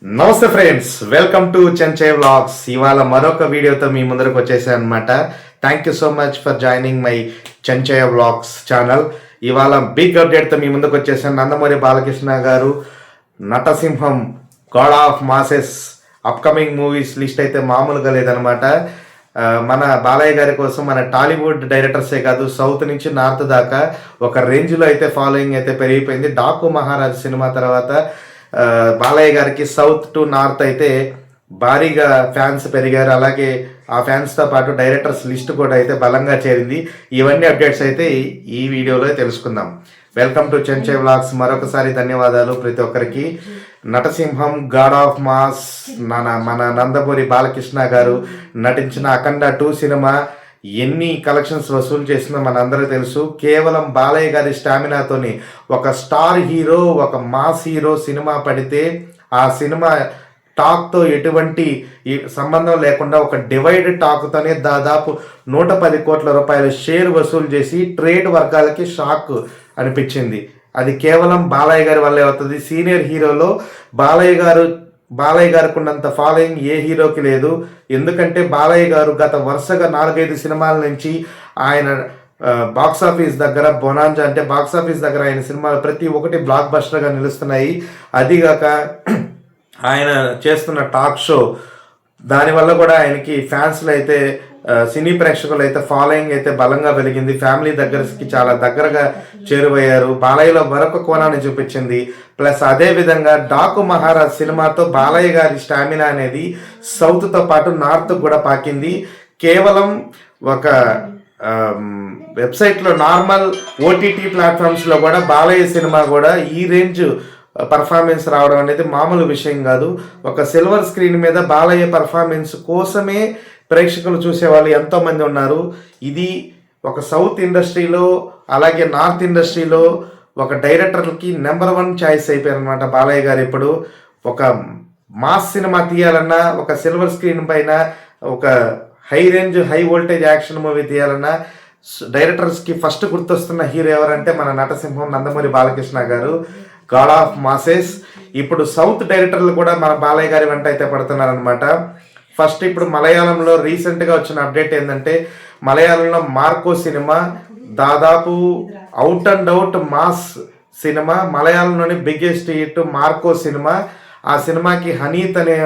నమస్తే friends, welcome to Chenchay vlogs. ఇవాళ మరొక వీడియోతో మీ ముందరకు వచ్చేసాను అనమాట. Thank you so much for joining my Chenchay vlogs channel. ఇవాళ బిగ్ అప్డేట్తో మీ ముందుకు వచ్చేసాను. Nandamuri Balakrishna garu Natasimham god of masses upcoming movies list అయితే మామూలుగా లేదనమాట. మన బాలయ్య గారి కోసం మన టాలీవుడ్ డైరెక్టర్సే కాదు, సౌత్ నుంచి నార్త్ దాకా ఒక రేంజ్లో అయితే ఫాలోయింగ్ అయితే పెరిగిపోయింది. డాకు మహారాజ్ సినిమా తర్వాత బాలయ్య గారికి సౌత్ టు నార్త్ అయితే భారీగా ఫ్యాన్స్ పెరిగారు. అలాగే ఆ ఫ్యాన్స్తో పాటు డైరెక్టర్స్ లిస్ట్ కూడా అయితే బలంగా చేరింది. ఇవన్నీ అప్డేట్స్ అయితే ఈ వీడియోలో తెలుసుకుందాం. Welcome to Chenchay vlogs. మరొకసారి ధన్యవాదాలు ప్రతి ఒక్కరికి. నటసింహం గాడ్ ఆఫ్ మాస్ మన నందమూరి బాలకృష్ణ గారు నటించిన అఖండ 2 సినిమా ఎన్ని కలెక్షన్స్ వసూలు చేసిందో మనందరూ తెలుసు. కేవలం బాలయ్య గారి స్టామినాతోని ఒక స్టార్ హీరో, ఒక మాస్ హీరో సినిమా పడితే ఆ సినిమా టాక్తో ఎటువంటి సంబంధం లేకుండా ఒక డివైడ్ టాక్తోనే దాదాపు 110 కోట్ల రూపాయల షేర్ వసూలు చేసి ట్రేడ్ వర్గాలకి షాక్ అనిపించింది. అది కేవలం బాలయ్య గారి వల్లే అవుతుంది. సీనియర్ హీరోలో బాలయ్య గారికి ఉన్నంత ఫాలోయింగ్ ఏ హీరోకి లేదు. ఎందుకంటే బాలయ్య గారు గత వరుసగా 4-5 సినిమాల నుంచి ఆయన బాక్సాఫీస్ దగ్గర బొనాంజా అంటే బాక్సాఫీస్ దగ్గర ఆయన సినిమాలు ప్రతి ఒక్కటి బ్లాక్ బస్టర్గా నిలుస్తున్నాయి. అదిగాక ఆయన చేస్తున్న టాక్ షో దానివల్ల కూడా ఆయనకి ఫ్యాన్స్లో అయితే సినీ ప్రేక్షకులు అయితే ఫాలోయింగ్ అయితే బలంగా పెరిగింది. ఫ్యామిలీ దగ్గరికి చాలా దగ్గరగా చేరువయ్యారు. బాలయ్యలో మరొక కోణాన్ని చూపించింది. ప్లస్ అదేవిధంగా డాకు మహారాజ్ సినిమాతో బాలయ్య గారి స్టామినా అనేది సౌత్తో పాటు నార్త్ కూడా పాకింది. కేవలం ఒక వెబ్సైట్లో నార్మల్ ఓటీటీ ప్లాట్ఫామ్స్లో కూడా బాలయ్య సినిమా కూడా ఈ రేంజ్ పర్ఫార్మెన్స్ రావడం అనేది మామూలు విషయం కాదు. ఒక సిల్వర్ స్క్రీన్ మీద బాలయ్య పర్ఫార్మెన్స్ కోసమే ప్రేక్షకులు చూసేవాళ్ళు ఎంతోమంది ఉన్నారు. ఇది ఒక సౌత్ ఇండస్ట్రీలో అలాగే నార్త్ ఇండస్ట్రీలో ఒక డైరెక్టర్కి నెంబర్ 1 ఛాయిస్ అయిపోయారు అనమాట బాలయ్య గారు. ఇప్పుడు ఒక మాస్ సినిమా తీయాలన్నా, ఒక సిల్వర్ స్క్రీన్ పైన ఒక high range high voltage action movie తీయాలన్నా డైరెక్టర్స్కి ఫస్ట్ గుర్తొస్తున్న హీరో ఎవరంటే మన Natasimham Nandamuri Balakrishna garu, god of masses. ఇప్పుడు సౌత్ డైరెక్టర్లు కూడా మన బాలయ్య గారి వెంట అయితే పడుతున్నారనమాట. ఫస్ట్ ఇప్పుడు మలయాళంలో రీసెంట్గా వచ్చిన అప్డేట్ ఏంటంటే మలయాళంలో మార్కో సినిమా దాదాపు out and out mass cinema. మలయాళంలోని బిగ్గెస్ట్ హిట్ మార్కో సినిమా. ఆ సినిమాకి హనీత్ అనే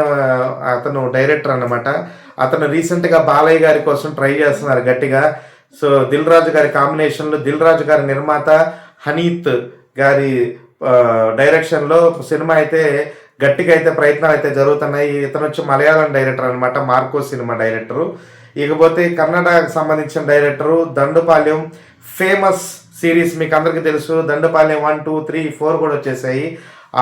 అతను డైరెక్టర్ అన్నమాట. అతను రీసెంట్గా బాలయ్య గారి కోసం ట్రై చేస్తున్నారు గట్టిగా. సో దిల్ రాజు గారి కాంబినేషన్లో దిల్ రాజు గారి నిర్మాత, హనీత్ గారి డైరెక్షన్లో సినిమా అయితే గట్టిగా అయితే ప్రయత్నాలు అయితే జరుగుతున్నాయి. ఇతను వచ్చి మలయాళం డైరెక్టర్ అనమాట, మార్కో సినిమా డైరెక్టరు. ఇకపోతే కన్నడకు సంబంధించిన డైరెక్టరు దండుపాలెం. ఫేమస్ సిరీస్ మీకు అందరికీ తెలుసు, దండుపాలెం 1, 2, 3, 4 కూడా వచ్చేసాయి.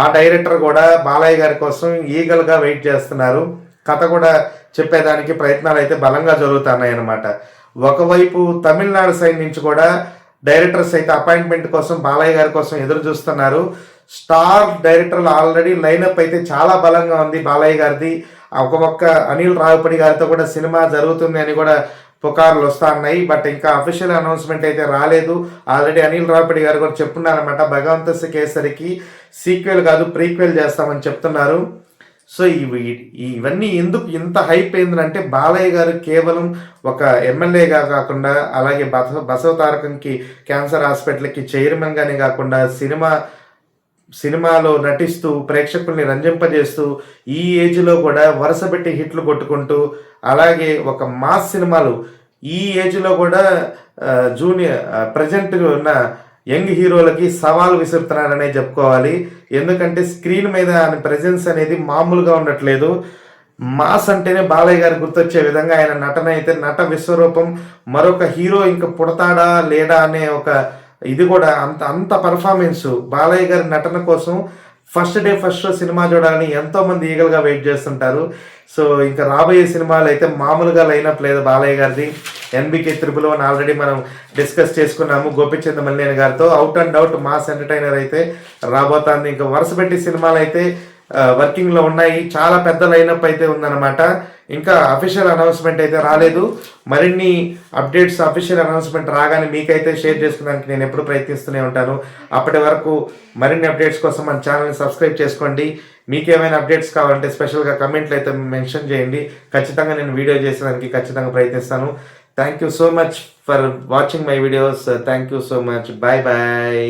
ఆ డైరెక్టర్ కూడా బాలయ్య గారి కోసం ఈగల్గా వెయిట్ చేస్తున్నారు. కథ కూడా చెప్పేదానికి ప్రయత్నాలు అయితే బలంగా జరుగుతున్నాయి అన్నమాట. ఒకవైపు తమిళనాడు సైడ్ నుంచి కూడా డైరెక్టర్స్ అయితే అపాయింట్మెంట్ కోసం బాలయ్య గారి కోసం ఎదురు చూస్తున్నారు. స్టార్ డైరెక్టర్లు ఆల్రెడీ లైనప్ అయితే చాలా బలంగా ఉంది బాలయ్య గారిది. ఒక అనిల్ రావిపూడి గారితో కూడా సినిమా జరుగుతుంది అని కూడా పుకార్లు వస్తా ఉన్నాయి. బట్ ఇంకా అఫీషియల్ అనౌన్స్మెంట్ అయితే రాలేదు. ఆల్రెడీ అనిల్ రావిపూడి గారు కూడా చెప్తున్నారన్నమాట, భగవంత్ కేసరికి సీక్వెల్ కాదు ప్రీక్వెల్ చేస్తామని చెప్తున్నారు. సో ఇవన్నీ ఎందుకు ఇంత హైప్ అయిందంటే బాలయ్య గారు కేవలం ఒక ఎమ్మెల్యేగా కాకుండా అలాగే బసవ తారకంకి క్యాన్సర్ హాస్పిటల్కి చైర్మన్గానే కాకుండా సినిమాలో నటిస్తూ ప్రేక్షకుల్ని రంజింపజేస్తూ ఈ ఏజ్లో కూడా వరుసపెట్టి హిట్లు కొట్టుకుంటూ అలాగే ఒక మాస్ సినిమాలు ఈ ఏజ్లో కూడా ప్రజెంట్ ఉన్న యంగ్ హీరోలకి సవాల్ విసురుతున్నారనే చెప్పుకోవాలి. ఎందుకంటే స్క్రీన్ మీద ఆయన ప్రెజెన్స్ అనేది మామూలుగా ఉండట్లేదు. మాస్ అంటేనే బాలయ్య గారు గుర్తొచ్చే విధంగా ఆయన నటన అయితే నట విశ్వరూపం. మరొక హీరో ఇంకా పుడతాడా లేడా అనే ఒక ఇది కూడా అంత పర్ఫార్మెన్స్. బాలయ్య గారి నటన కోసం first day first show cinema చూడాలని ఎంతోమంది ఈగల్గా వెయిట్ చేస్తుంటారు. సో ఇంకా రాబోయే సినిమాలు అయితే మామూలుగా లైనప్ లేదు బాలయ్య గారిది. NBK 1 ఆల్రెడీ మనం డిస్కస్ చేసుకున్నాము గోపిచంద్ మల్లేని గారితో. Out and out mass entertainer అయితే రాబోతుంది. ఇంకా వరుస పెట్టి సినిమాలు అయితే వర్కింగ్లో ఉన్నాయి. చాలా పెద్ద లైనప్ అయితే ఉందన్నమాట. ఇంకా అఫీషియల్ అనౌన్స్మెంట్ అయితే రాలేదు. మరిన్ని అప్డేట్స్ అఫీషియల్ అనౌన్స్మెంట్ రాగానే మీకైతే షేర్ చేసుకోవడానికి నేను ఎప్పుడు ప్రయత్నిస్తూనే ఉంటాను. అప్పటి వరకు మరిన్ని అప్డేట్స్ కోసం మన ఛానల్ని సబ్స్క్రైబ్ చేసుకోండి. మీకు ఏమైనా అప్డేట్స్ కావాలంటే స్పెషల్గా కమెంట్లు అయితే మెన్షన్ చేయండి. ఖచ్చితంగా నేను వీడియో చేసేదానికి ఖచ్చితంగా ప్రయత్నిస్తాను. Thank you so much for watching my videos. Thank you so much. Bye bye.